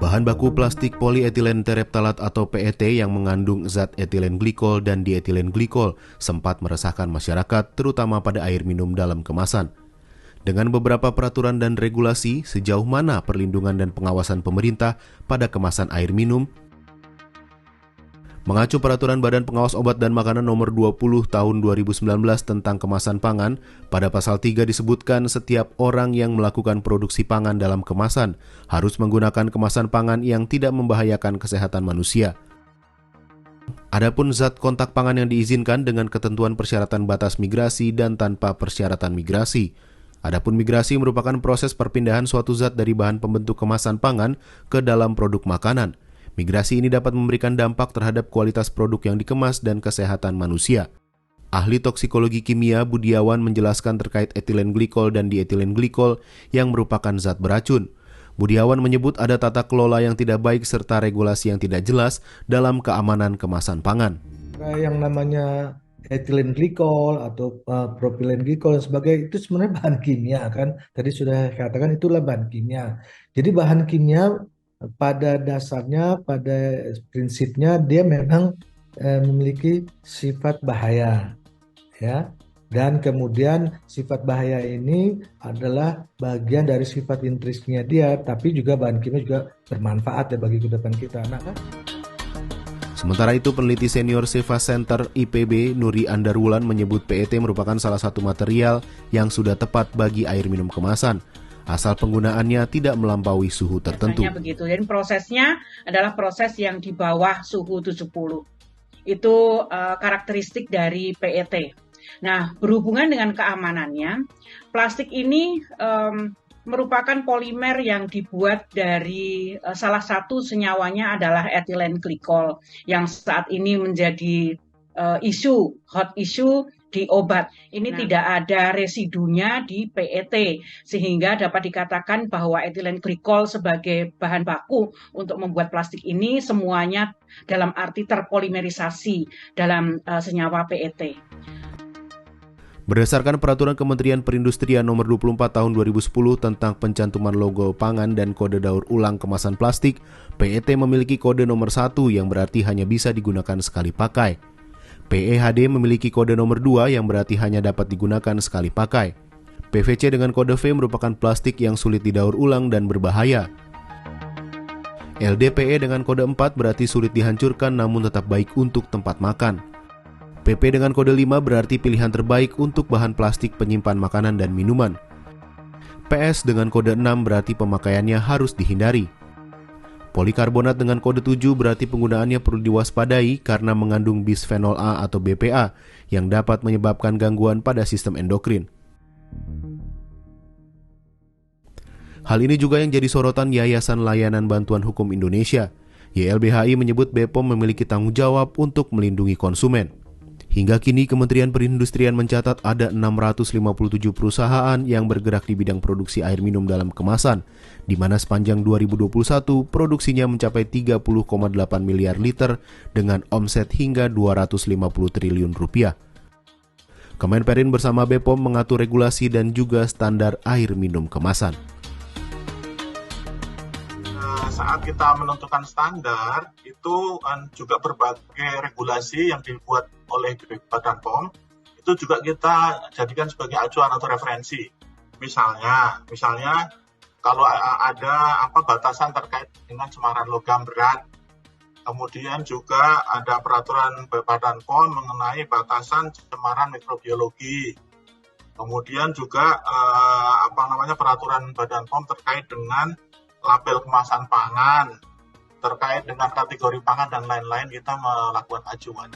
Bahan baku plastik polietilen tereptalat atau PET yang mengandung zat etilen glikol dan dietilen glikol sempat meresahkan masyarakat, terutama pada air minum dalam kemasan. Dengan beberapa peraturan dan regulasi, sejauh mana perlindungan dan pengawasan pemerintah pada kemasan air minum? Mengacu Peraturan Badan Pengawas Obat dan Makanan Nomor 20 Tahun 2019 tentang kemasan pangan, pada pasal 3 disebutkan setiap orang yang melakukan produksi pangan dalam kemasan harus menggunakan kemasan pangan yang tidak membahayakan kesehatan manusia. Adapun zat kontak pangan yang diizinkan dengan ketentuan persyaratan batas migrasi dan tanpa persyaratan migrasi. Adapun migrasi merupakan proses perpindahan suatu zat dari bahan pembentuk kemasan pangan ke dalam produk makanan. Migrasi ini dapat memberikan dampak terhadap kualitas produk yang dikemas dan kesehatan manusia. Ahli toksikologi kimia Budiawan menjelaskan terkait etilen glikol dan dietilen glikol yang merupakan zat beracun. Budiawan menyebut ada tata kelola yang tidak baik serta regulasi yang tidak jelas dalam keamanan kemasan pangan. Yang namanya etilen glikol atau propilen glikol dan sebagainya itu sebenarnya bahan kimia kan. Tadi sudah katakan itulah bahan kimia. Jadi bahan kimia pada dasarnya, pada prinsipnya dia memang memiliki sifat bahaya, ya. Dan kemudian sifat bahaya ini adalah bagian dari sifat intrinsiknya dia, tapi juga bahan kimia juga bermanfaat ya bagi kehidupan kita. Sementara itu, peneliti senior Seva Center IPB Nuri Andarwulan menyebut PET merupakan salah satu material yang sudah tepat bagi air minum kemasan, asal penggunaannya tidak melampaui suhu tertentu. Begitu. Dan prosesnya adalah proses yang di bawah suhu 70. Itu karakteristik dari PET. Nah, berhubungan dengan keamanannya, plastik ini merupakan polimer yang dibuat dari salah satu senyawanya adalah etilen glikol yang saat ini menjadi hot issue di obat. Ini tidak ada residunya di PET, sehingga dapat dikatakan bahwa etilen glikol sebagai bahan baku untuk membuat plastik ini semuanya dalam arti terpolimerisasi dalam senyawa PET. Berdasarkan Peraturan Kementerian Perindustrian Nomor 24 Tahun 2010 tentang pencantuman logo pangan dan kode daur ulang kemasan plastik, PET memiliki kode nomor 1 yang berarti hanya bisa digunakan sekali pakai. PEHD memiliki kode nomor 2 yang berarti hanya dapat digunakan sekali pakai. PVC dengan kode V merupakan plastik yang sulit didaur ulang dan berbahaya. LDPE dengan kode 4 berarti sulit dihancurkan namun tetap baik untuk tempat makan. PP dengan kode 5 berarti pilihan terbaik untuk bahan plastik penyimpan makanan dan minuman. PS dengan kode 6 berarti pemakaiannya harus dihindari. Polikarbonat dengan kode 7 berarti penggunaannya perlu diwaspadai karena mengandung bisphenol A atau BPA yang dapat menyebabkan gangguan pada sistem endokrin. Hal ini juga yang jadi sorotan Yayasan Layanan Bantuan Hukum Indonesia. YLBHI menyebut BPOM memiliki tanggung jawab untuk melindungi konsumen. Hingga kini Kementerian Perindustrian mencatat ada 657 perusahaan yang bergerak di bidang produksi air minum dalam kemasan, di mana sepanjang 2021 produksinya mencapai 30,8 miliar liter dengan omset hingga 250 triliun rupiah. Kemenperin bersama BPOM mengatur regulasi dan juga standar air minum kemasan. Saat kita menentukan standar, itu juga berbagai regulasi yang dibuat oleh Badan POM, itu juga kita jadikan sebagai acuan atau referensi. Misalnya kalau ada batasan terkait dengan cemaran logam berat, kemudian juga ada peraturan Badan POM mengenai batasan cemaran mikrobiologi, kemudian juga peraturan Badan POM terkait dengan label kemasan pangan, terkait dengan kategori pangan dan lain-lain, kita melakukan acuan.